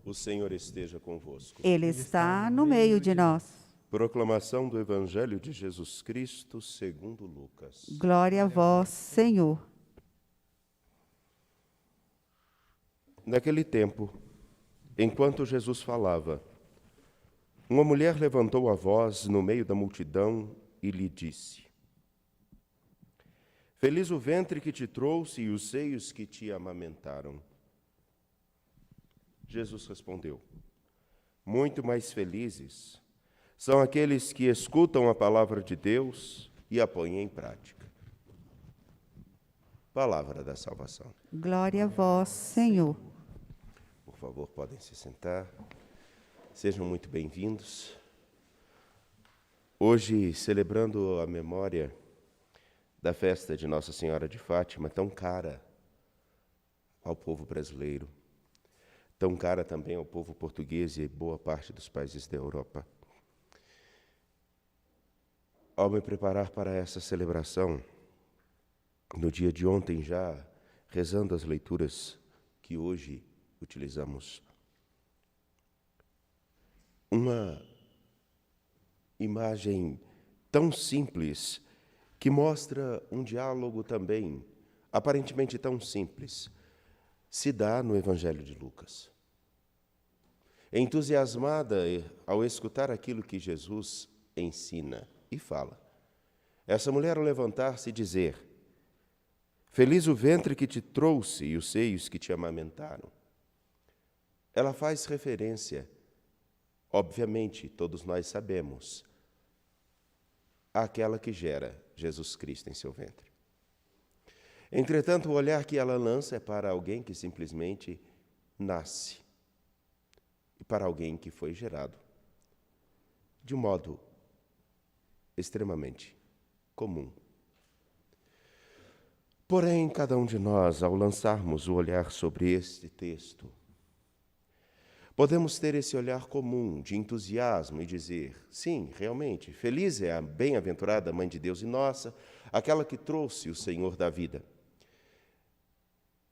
O Senhor esteja convosco. Ele está no meio de nós. Proclamação do Evangelho de Jesus Cristo segundo Lucas. Glória a vós, Senhor. Naquele tempo, enquanto Jesus falava, uma mulher levantou a voz no meio da multidão e lhe disse: Feliz o ventre que te trouxe e os seios que te amamentaram. Jesus respondeu: Muito mais felizes são aqueles que escutam a palavra de Deus e a põem em prática. Palavra da salvação. Glória a vós, Senhor. Por favor, podem se sentar. Sejam muito bem-vindos. Hoje, celebrando a memória da festa de Nossa Senhora de Fátima, tão cara ao povo brasileiro, tão cara também ao povo português e boa parte dos países da Europa. Ao me preparar para essa celebração, no dia de ontem já, rezando as leituras que hoje utilizamos, uma imagem tão simples que mostra um diálogo também, aparentemente tão simples, se dá no Evangelho de Lucas. Entusiasmada ao escutar aquilo que Jesus ensina e fala, essa mulher ao levantar-se e dizer: Feliz o ventre que te trouxe e os seios que te amamentaram. Ela faz referência, obviamente, todos nós sabemos, àquela que gera Jesus Cristo em seu ventre. Entretanto, o olhar que ela lança é para alguém que simplesmente nasce e para alguém que foi gerado de um modo extremamente comum. Porém, cada um de nós, ao lançarmos o olhar sobre este texto, podemos ter esse olhar comum de entusiasmo e dizer: sim, realmente, feliz é a bem-aventurada Mãe de Deus e nossa, aquela que trouxe o Senhor da vida.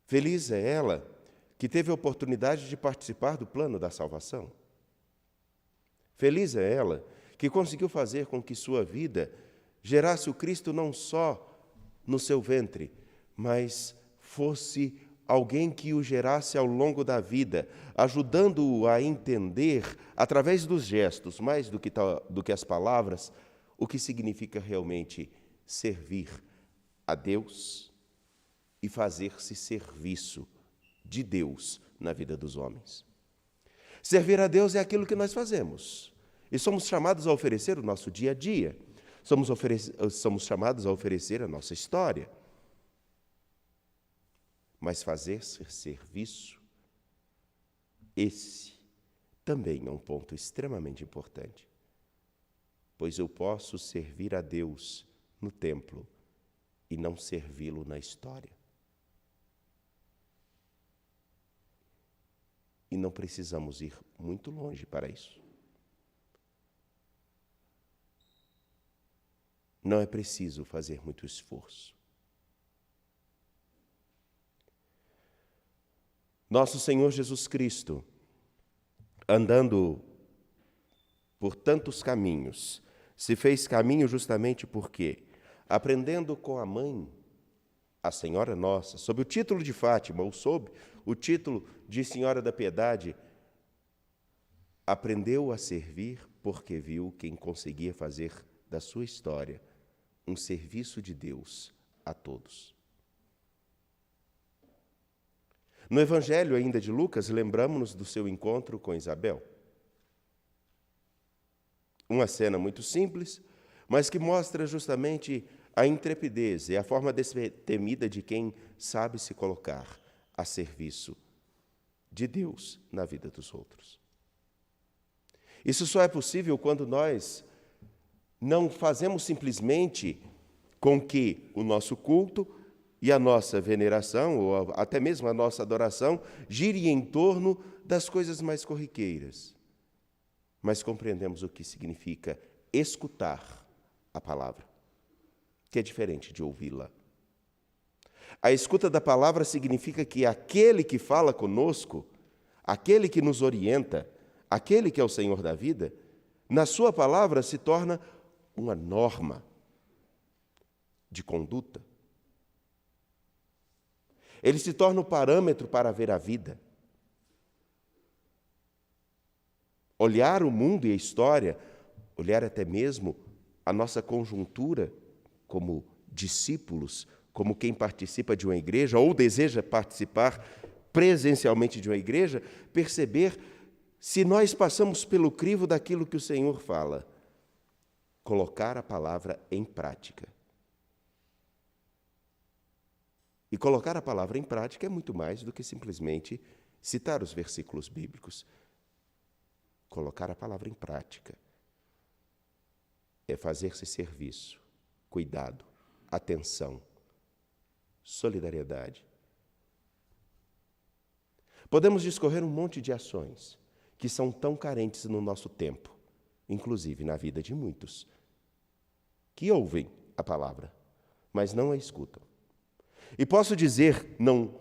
Feliz é ela que teve a oportunidade de participar do plano da salvação. Feliz é ela que conseguiu fazer com que sua vida gerasse o Cristo não só no seu ventre, mas fosse alguém que o gerasse ao longo da vida, ajudando-o a entender, através dos gestos, mais do que as palavras, o que significa realmente servir a Deus e fazer-se serviço de Deus na vida dos homens. Servir a Deus é aquilo que nós fazemos. E somos chamados a oferecer o nosso dia a dia. Somos chamados a oferecer a nossa história. Mas fazer-se serviço, esse também é um ponto extremamente importante. Pois eu posso servir a Deus no templo e não servi-lo na história. E não precisamos ir muito longe para isso. Não é preciso fazer muito esforço. Nosso Senhor Jesus Cristo, andando por tantos caminhos, se fez caminho justamente porque, aprendendo com a mãe, a Senhora Nossa, sob o título de Fátima, ou sob o título de Senhora da Piedade, aprendeu a servir porque viu quem conseguia fazer da sua história um serviço de Deus a todos. No Evangelho ainda de Lucas, lembramos-nos do seu encontro com Isabel. Uma cena muito simples, mas que mostra justamente a intrepidez e a forma destemida de quem sabe se colocar a serviço de Deus na vida dos outros. Isso só é possível quando nós não fazemos simplesmente com que o nosso culto e a nossa veneração, ou até mesmo a nossa adoração, gire em torno das coisas mais corriqueiras. Mas compreendemos o que significa escutar a palavra, que é diferente de ouvi-la. A escuta da palavra significa que aquele que fala conosco, aquele que nos orienta, aquele que é o Senhor da vida, na sua palavra se torna uma norma de conduta. Ele se torna o parâmetro para ver a vida. Olhar o mundo e a história, olhar até mesmo a nossa conjuntura como discípulos, como quem participa de uma igreja ou deseja participar presencialmente de uma igreja, perceber se nós passamos pelo crivo daquilo que o Senhor fala. Colocar a palavra em prática. E colocar a palavra em prática é muito mais do que simplesmente citar os versículos bíblicos. Colocar a palavra em prática é fazer-se serviço, cuidado, atenção, solidariedade. Podemos discorrer um monte de ações que são tão carentes no nosso tempo, inclusive na vida de muitos, que ouvem a palavra, mas não a escutam. E posso dizer não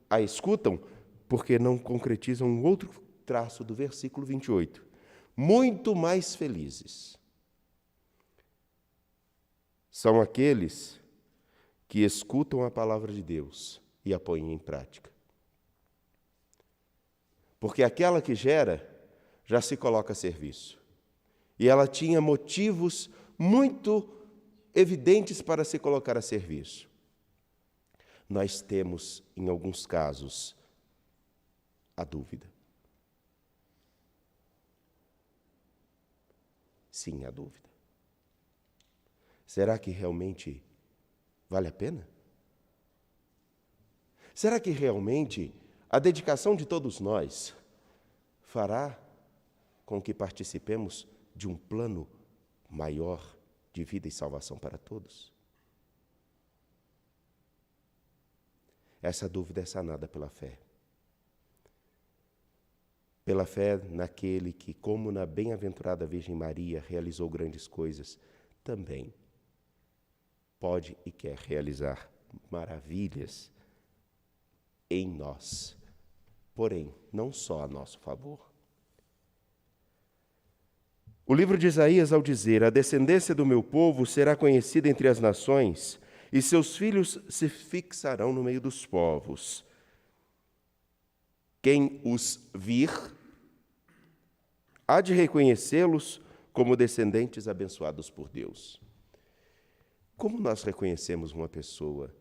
a escutam porque não concretizam um outro traço do versículo 28. Muito mais felizes são aqueles que escutam a palavra de Deus e a põem em prática. Porque aquela que gera já se coloca a serviço. E ela tinha motivos muito evidentes para se colocar a serviço. Nós temos, em alguns casos, a dúvida. Sim, a dúvida. Será que realmente vale a pena? Será que realmente a dedicação de todos nós fará com que participemos de um plano maior de vida e salvação para todos? Essa dúvida é sanada pela fé. Pela fé naquele que, como na bem-aventurada Virgem Maria, realizou grandes coisas, também pode e quer realizar maravilhas em nós, porém, não só a nosso favor. O livro de Isaías, ao dizer: a descendência do meu povo será conhecida entre as nações, e seus filhos se fixarão no meio dos povos. Quem os vir há de reconhecê-los como descendentes abençoados por Deus. Como nós reconhecemos uma pessoa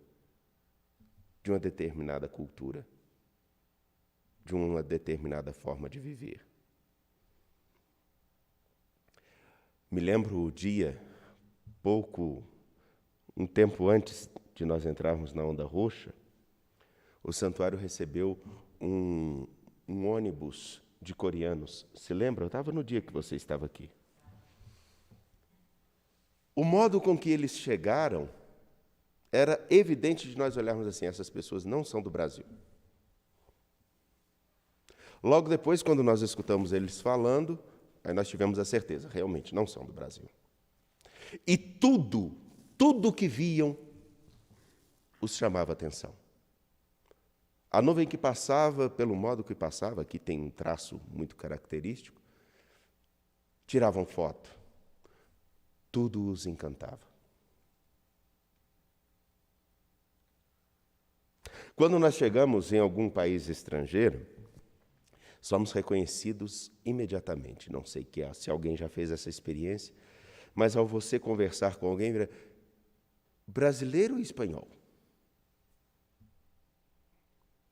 de uma determinada cultura, de uma determinada forma de viver? Me lembro o dia, um tempo antes de nós entrarmos na Onda Roxa, o santuário recebeu um ônibus de coreanos. Se lembra? Eu estava no dia que você estava aqui. O modo com que eles chegaram era evidente de nós olharmos assim: essas pessoas não são do Brasil. Logo depois, quando nós escutamos eles falando, aí nós tivemos a certeza, realmente não são do Brasil. E tudo que viam os chamava a atenção. A nuvem que passava, pelo modo que passava, aqui tem um traço muito característico, tiravam foto. Tudo os encantava. Quando nós chegamos em algum país estrangeiro, somos reconhecidos imediatamente. Não sei se alguém já fez essa experiência, mas ao você conversar com alguém, brasileiro ou espanhol?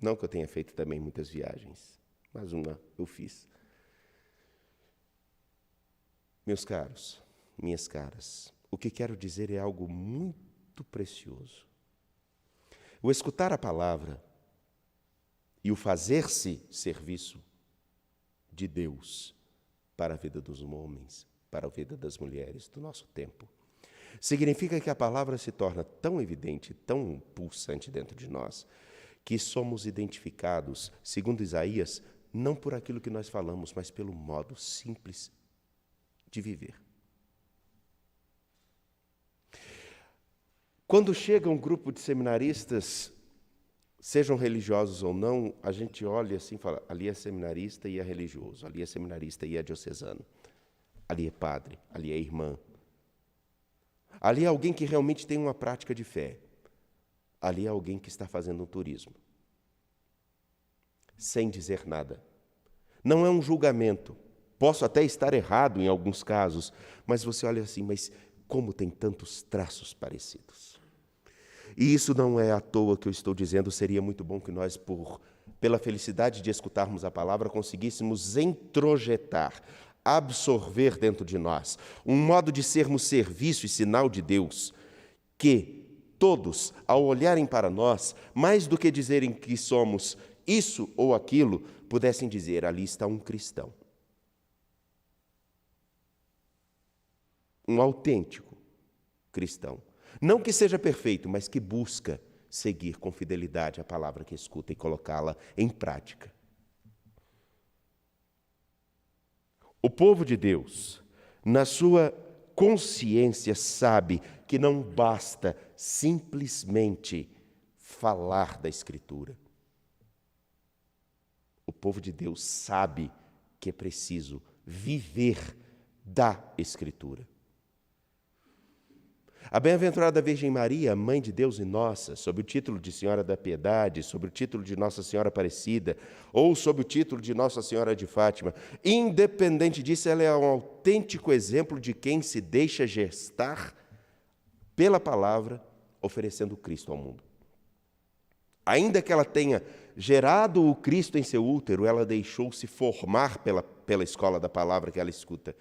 Não que eu tenha feito também muitas viagens, mas uma eu fiz. Meus caros, minhas caras, o que quero dizer é algo muito precioso. O escutar a palavra e o fazer-se serviço de Deus para a vida dos homens, para a vida das mulheres do nosso tempo, significa que a palavra se torna tão evidente, tão pulsante dentro de nós, que somos identificados, segundo Isaías, não por aquilo que nós falamos, mas pelo modo simples de viver. Quando chega um grupo de seminaristas sejam religiosos ou não, a gente olha assim e fala, ali é seminarista e é religioso, ali é seminarista e é diocesano, ali é padre, ali é irmã. Ali é alguém que realmente tem uma prática de fé. Ali é alguém que está fazendo um turismo. Sem dizer nada. Não é um julgamento. Posso até estar errado em alguns casos, mas você olha assim, mas como tem tantos traços parecidos. E isso não é à toa que eu estou dizendo, seria muito bom que nós, pela felicidade de escutarmos a palavra, conseguíssemos introjetar, absorver dentro de nós um modo de sermos serviço e sinal de Deus, que todos, ao olharem para nós, mais do que dizerem que somos isso ou aquilo, pudessem dizer, ali está um cristão. Um autêntico cristão. Não que seja perfeito, mas que busca seguir com fidelidade a palavra que escuta e colocá-la em prática. O povo de Deus, na sua consciência, sabe que não basta simplesmente falar da Escritura. O povo de Deus sabe que é preciso viver da Escritura. A bem-aventurada Virgem Maria, Mãe de Deus e Nossa, sob o título de Senhora da Piedade, sob o título de Nossa Senhora Aparecida, ou sob o título de Nossa Senhora de Fátima, independente disso, ela é um autêntico exemplo de quem se deixa gestar pela palavra, oferecendo o Cristo ao mundo. Ainda que ela tenha gerado o Cristo em seu útero, ela deixou-se formar pela escola da palavra que ela escuta.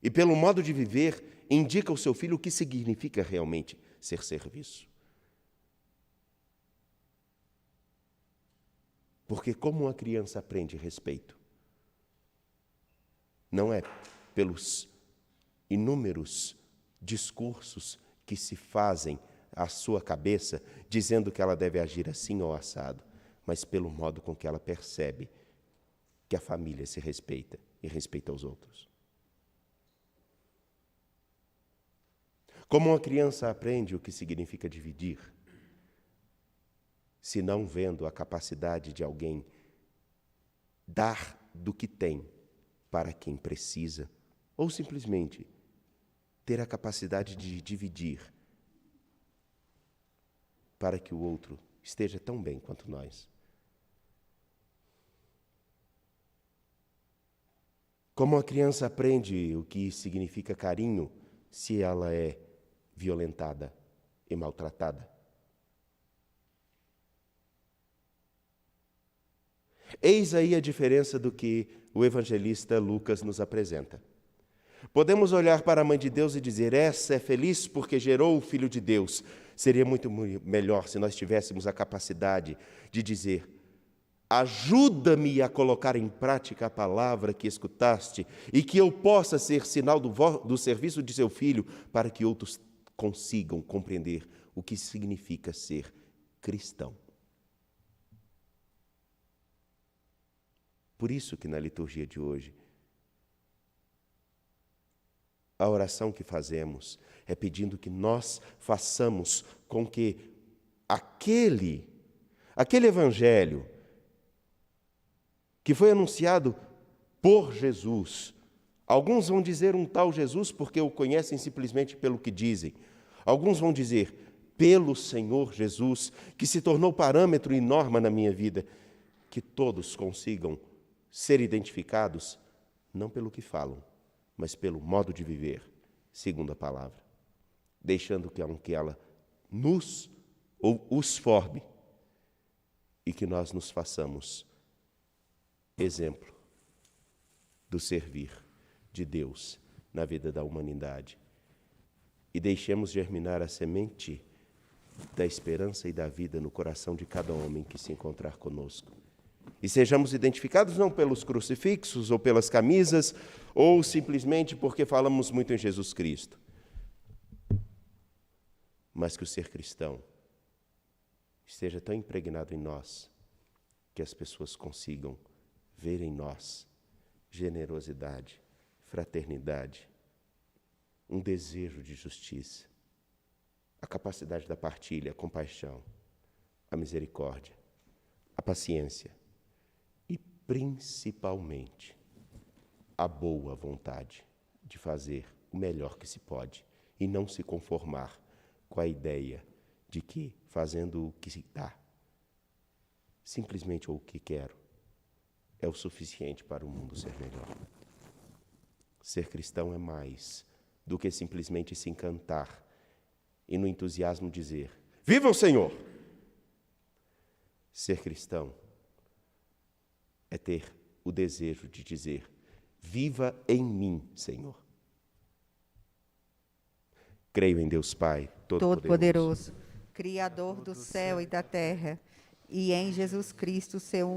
E pelo modo de viver, indica ao seu filho o que significa realmente ser serviço. Porque como uma criança aprende respeito? Não é pelos inúmeros discursos que se fazem à sua cabeça, dizendo que ela deve agir assim ou assado, mas pelo modo com que ela percebe que a família se respeita e respeita os outros. Como uma criança aprende o que significa dividir, se não vendo a capacidade de alguém dar do que tem para quem precisa, ou simplesmente ter a capacidade de dividir para que o outro esteja tão bem quanto nós. Como a criança aprende o que significa carinho se ela é violentada e maltratada? Eis aí a diferença do que o evangelista Lucas nos apresenta. Podemos olhar para a Mãe de Deus e dizer, essa é feliz porque gerou o Filho de Deus. Seria muito melhor se nós tivéssemos a capacidade de dizer, ajuda-me a colocar em prática a palavra que escutaste e que eu possa ser sinal do serviço de seu Filho para que outros consigam compreender o que significa ser cristão. Por isso que na liturgia de hoje, a oração que fazemos é pedindo que nós façamos com que aquele evangelho que foi anunciado por Jesus, alguns vão dizer um tal Jesus porque o conhecem simplesmente pelo que dizem, alguns vão dizer pelo Senhor Jesus, que se tornou parâmetro e norma na minha vida, que todos consigam ser identificados, não pelo que falam, mas pelo modo de viver, segundo a palavra, deixando que ela nos ou os forme e que nós nos façamos exemplo do servir de Deus na vida da humanidade e deixemos germinar a semente da esperança e da vida no coração de cada homem que se encontrar conosco. E sejamos identificados não pelos crucifixos ou pelas camisas, ou simplesmente porque falamos muito em Jesus Cristo, mas que o ser cristão esteja tão impregnado em nós que as pessoas consigam ver em nós generosidade, fraternidade, um desejo de justiça, a capacidade da partilha, a compaixão, a misericórdia, a paciência e, principalmente, a boa vontade de fazer o melhor que se pode e não se conformar com a ideia de que, fazendo o que se dá, simplesmente o que quero, é o suficiente para o mundo ser melhor. Ser cristão é mais do que simplesmente se encantar e no entusiasmo dizer: viva o Senhor! Ser cristão é ter o desejo de dizer: viva em mim, Senhor. Creio em Deus Pai Todo-Poderoso, Criador do céu e da terra, e em Jesus Cristo, seu